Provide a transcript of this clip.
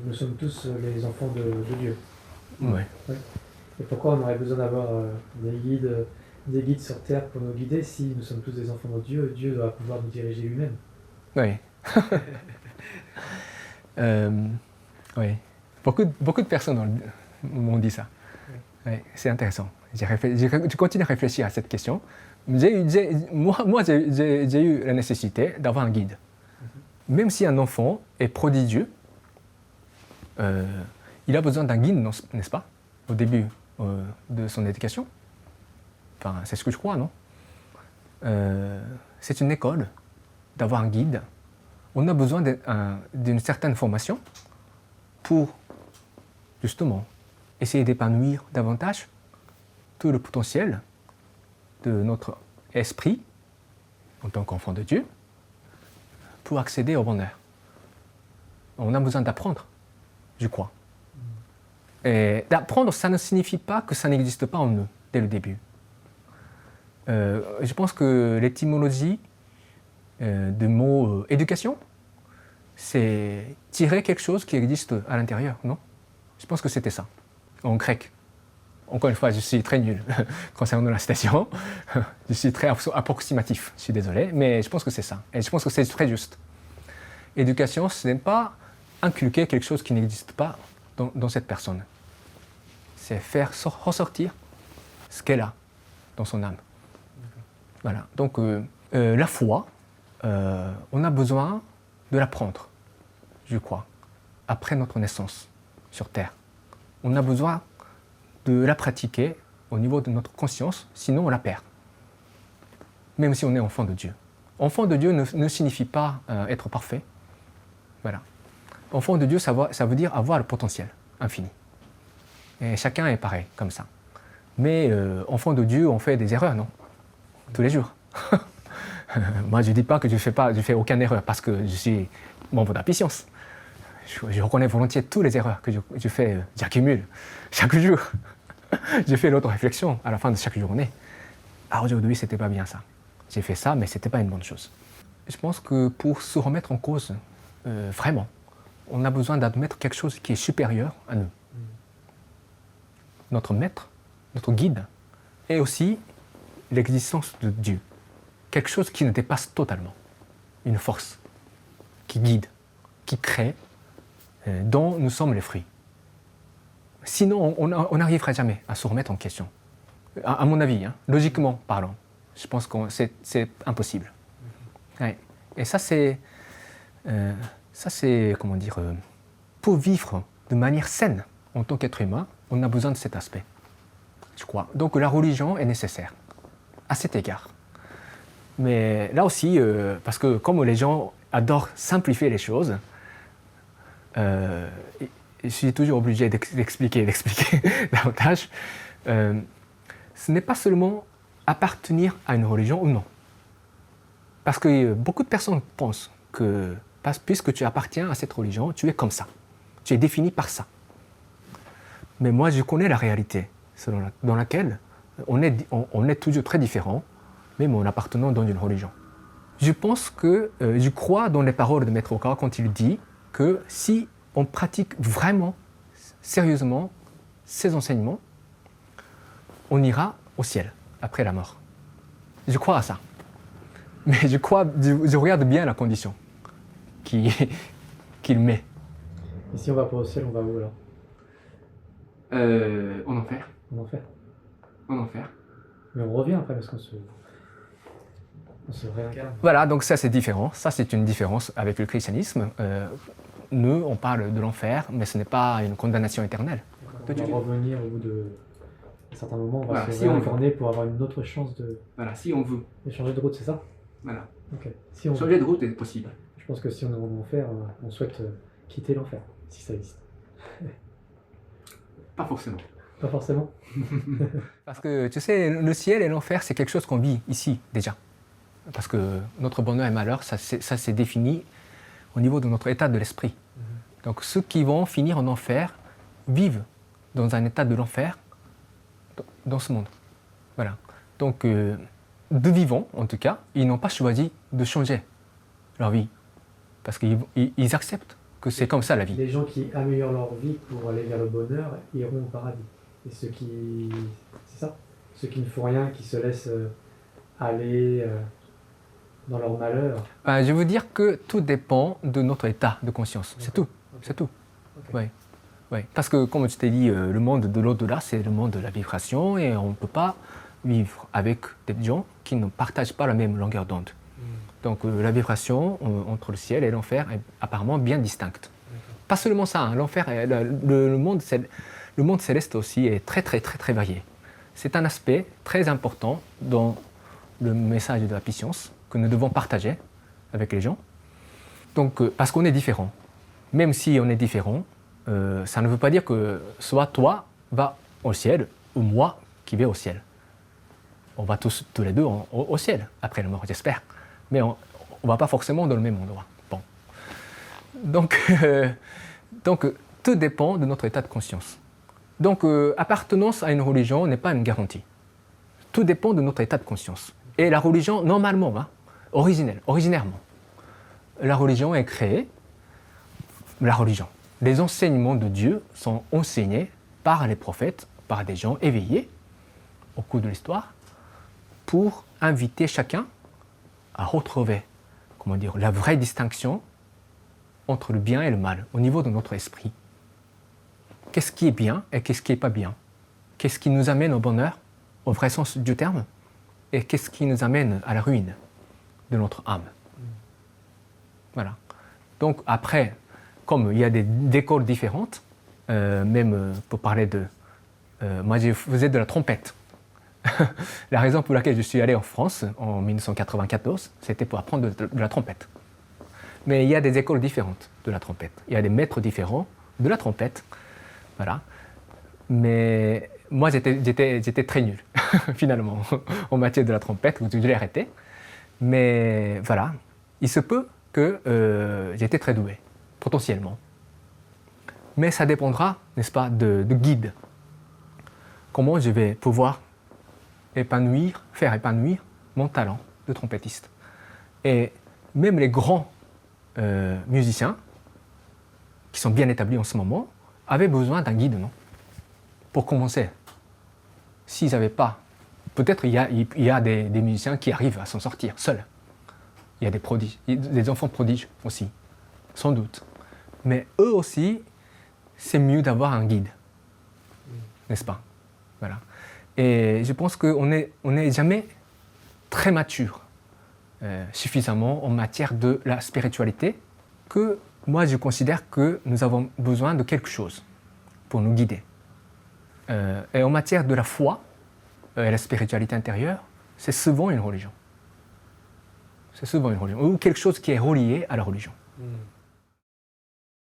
nous sommes tous les enfants de Dieu. Ouais. Ouais. Et pourquoi on aurait besoin d'avoir des guides sur terre pour nous guider si nous sommes tous des enfants de Dieu? Dieu doit pouvoir nous diriger lui-même. Oui. Oui. Beaucoup de personnes m'ont dit ça. Ouais, c'est intéressant. Je continue à réfléchir à cette question. Moi, j'ai eu la nécessité d'avoir un guide. Même si un enfant est prodigieux, il a besoin d'un guide, n'est-ce pas, au début de son éducation. Enfin, c'est ce que je crois, non? C'est une école d'avoir un guide. On a besoin d'une certaine formation pour, justement, essayer d'épanouir davantage tout le potentiel de notre esprit en tant qu'enfant de Dieu pour accéder au bonheur. On a besoin d'apprendre, je crois. Et d'apprendre, ça ne signifie pas que ça n'existe pas en nous dès le début. Je pense que l'étymologie du mot éducation, c'est tirer quelque chose qui existe à l'intérieur, non? Je pense que c'était ça, en grec. Encore une fois, je suis très nul concernant la citation. Je suis très approximatif, je suis désolé, mais je pense que c'est ça. Et je pense que c'est très juste. Éducation, ce n'est pas inculquer quelque chose qui n'existe pas dans cette personne. C'est faire ressortir ce qu'elle a dans son âme. Voilà. Donc, la foi, on a besoin de l'apprendre, je crois, après notre naissance sur Terre. On a besoin de la pratiquer au niveau de notre conscience, sinon on la perd. Même si on est enfant de Dieu. Enfant de Dieu ne signifie pas être parfait. Voilà. Enfant de Dieu, ça veut dire avoir le potentiel infini. Et chacun est pareil, comme ça. Mais enfant de Dieu, on fait des erreurs, non? Tous les jours. Moi, je ne dis pas que je fais aucune erreur parce que je suis membre de la puissance. Je reconnais volontiers toutes les erreurs que je fais, j'accumule chaque jour. Je fais l'auto-réflexion à la fin de chaque journée. Ah, aujourd'hui, c'était pas bien ça. J'ai fait ça, mais c'était pas une bonne chose. Je pense que pour se remettre en cause, vraiment, on a besoin d'admettre quelque chose qui est supérieur à nous. Notre maître, notre guide, et aussi l'existence de Dieu. Quelque chose qui nous dépasse totalement. Une force qui guide, qui crée, dont nous sommes les fruits. Sinon, on n'arrivera jamais à se remettre en question. À mon avis, hein, logiquement parlant, je pense que c'est impossible. Ouais. Et ça, c'est comment dire, pour vivre de manière saine en tant qu'être humain, on a besoin de cet aspect, je crois. Donc la religion est nécessaire, à cet égard. Mais là aussi, parce que comme les gens adorent simplifier les choses, je suis toujours obligé d'expliquer davantage. Ce n'est pas seulement appartenir à une religion ou non. Parce que beaucoup de personnes pensent que puisque tu appartiens à cette religion, tu es comme ça. Tu es défini par ça. Mais moi, je connais la réalité dans laquelle on est toujours très différents, même en appartenant dans une religion. Je pense que, je crois dans les paroles de Maître Oka quand il dit que si on pratique vraiment, sérieusement, ces enseignements, on ira au ciel après la mort. Je crois à ça. Mais je regarde bien la condition qu'il met. Et si on va pas au ciel, on va où alors? En enfer. En enfer. En enfer. Mais on revient après parce qu'on se réincarne. Voilà, donc ça c'est différent. Ça c'est une différence avec le christianisme. Nous, on parle de l'enfer, mais ce n'est pas une condamnation éternelle. On va revenir au bout d'un certain moment, on va se si réincarner pour avoir une autre chance de si on veut. changer de route, c'est ça? Voilà. Ok. Si on Changer de route est possible. Je pense que si on est en enfer, on souhaite quitter l'enfer, si ça existe. Pas forcément. Pas forcément. Parce que tu sais, le ciel et l'enfer, c'est quelque chose qu'on vit ici déjà. Parce que notre bonheur et malheur, ça c'est défini au niveau de notre état de l'esprit. Donc ceux qui vont finir en enfer vivent dans un état de l'enfer dans ce monde. Voilà. Donc de vivants, en tout cas, ils n'ont pas choisi de changer leur vie. Parce qu'ils acceptent que c'est comme ça la vie. Les gens qui améliorent leur vie pour aller vers le bonheur iront au paradis. Et ceux qui... C'est ça. Ceux qui ne font rien, qui se laissent aller dans leur malheur. Je veux dire que tout dépend de notre état de conscience. C'est tout. Ok. C'est tout. Ok. Ouais. Ouais. Parce que, comme je t'ai dit, le monde de l'au-delà, c'est le monde de la vibration et on ne peut pas vivre avec des gens qui ne partagent pas la même longueur d'onde. Donc la vibration entre le ciel et l'enfer est apparemment bien distincte. Pas seulement ça, hein, l'enfer, le monde céleste aussi est très très très très varié. C'est un aspect très important dans le message de la puissance que nous devons partager avec les gens. Donc parce qu'on est différents. Même si on est différents, ça ne veut pas dire que soit toi va au ciel ou moi qui vais au ciel. On va tous les deux au ciel après la mort, j'espère. Mais on ne va pas forcément dans le même endroit. Bon. Donc, tout dépend de notre état de conscience. Donc, appartenance à une religion n'est pas une garantie. Tout dépend de notre état de conscience. Et la religion, normalement, hein, originairement, la religion est créée, les enseignements de Dieu sont enseignés par les prophètes, par des gens éveillés au cours de l'histoire, pour inviter chacun à retrouver, la vraie distinction entre le bien et le mal au niveau de notre esprit. Qu'est-ce qui est bien et qu'est-ce qui n'est pas bien? Qu'est-ce qui nous amène au bonheur, au vrai sens du terme, et qu'est-ce qui nous amène à la ruine de notre âme? Voilà. Donc après, comme il y a des écoles différentes, même pour parler de... moi, je faisais de la trompette. La raison pour laquelle je suis allé en France en 1994, c'était pour apprendre de la trompette. Mais il y a des écoles différentes de la trompette. Il y a des maîtres différents de la trompette. Voilà. Mais moi, j'étais très nul, finalement, en matière de la trompette, donc je l'ai arrêté. Mais voilà, il se peut que j'étais très doué, potentiellement. Mais ça dépendra, n'est-ce pas, de guide. Comment je vais pouvoir faire épanouir mon talent de trompettiste. Et même les grands musiciens, qui sont bien établis en ce moment, avaient besoin d'un guide, non? Pour commencer. S'ils n'avaient pas, peut-être il y a des musiciens qui arrivent à s'en sortir seuls. Il y a des prodiges, des enfants prodiges aussi, sans doute. Mais eux aussi, c'est mieux d'avoir un guide, n'est-ce pas? Voilà. Et je pense qu'on n'est jamais très mature suffisamment en matière de la spiritualité, que moi je considère que nous avons besoin de quelque chose pour nous guider. Et en matière de la foi et la spiritualité intérieure, c'est souvent une religion. C'est souvent une religion, ou quelque chose qui est relié à la religion.